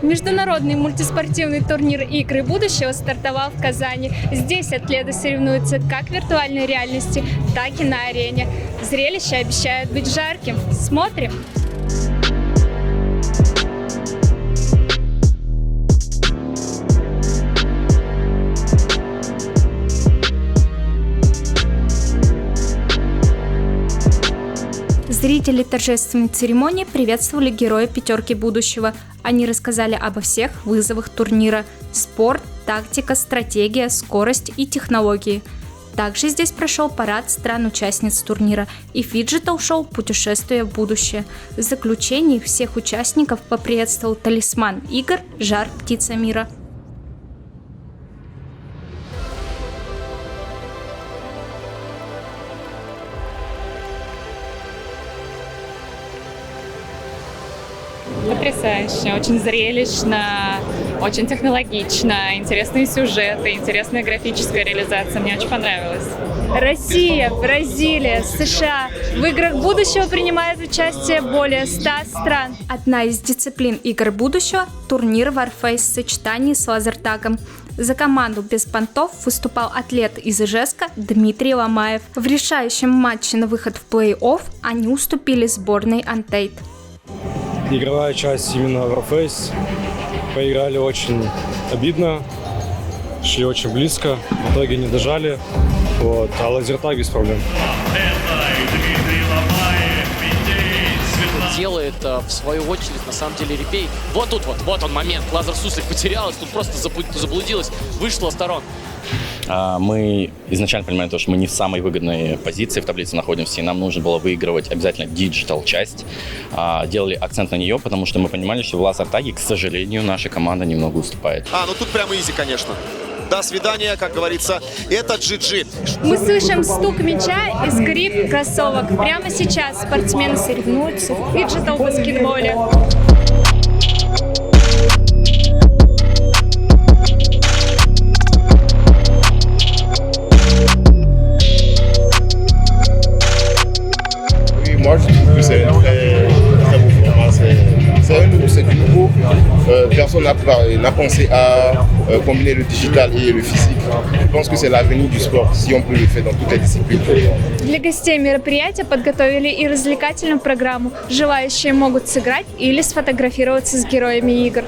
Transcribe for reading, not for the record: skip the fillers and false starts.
Международный мультиспортивный турнир «Игры будущего» стартовал в Казани. Здесь атлеты соревнуются как в виртуальной реальности, так и на арене. Зрелище обещает быть жарким. Смотрим! Зрители торжественной церемонии приветствовали героя пятерки будущего. Они рассказали обо всех вызовах турнира: спорт, тактика, стратегия, скорость и технологии. Также здесь прошел парад стран-участниц турнира и фиджитал-шоу «Путешествие в будущее». В заключении всех участников поприветствовал талисман игр «Жар птица мира». Потрясающе, очень зрелищно, очень технологично, интересные сюжеты, интересная графическая реализация. Мне очень понравилось. Россия, Бразилия, США. В играх будущего принимает участие более 100 стран. Одна из дисциплин игр будущего – турнир Warface в сочетании с лазертагом. За команду без понтов выступал атлет из Ижевска Дмитрий Ломаев. В решающем матче на выход в плей-офф они уступили сборной Антейт. Игровая часть именно Warface. Поиграли очень обидно, шли очень близко, в итоге не дожали. Вот. А лазертаг без проблем. Делает в свою очередь, на самом деле, Репей. Вот тут вот он момент. Лазер Суслик потерялась, тут просто заблудилась, вышла с сторон. Мы изначально понимали, что мы не в самой выгодной позиции в таблице находимся, и нам нужно было выигрывать обязательно диджитал-часть. Делали акцент на нее, потому что мы понимали, что в лазертаге, к сожалению, наша команда немного уступает. Ну тут прямо изи, конечно. До свидания, как говорится, это GG. Мы слышим стук мяча и скрип кроссовок. Прямо сейчас спортсмены соревнуются в фиджитал-баскетболе. Moi, je trouve que c'est un très beau format. C'est du nouveau. Personne n'a pensé à combiner le digital et le physique. Je pense que c'est l'avenir du sport, si on peut le faire dans toutes les disciplines. Для гостей мероприятия подготовили и развлекательную программу. Желающие могут сыграть или сфотографироваться с героями игр.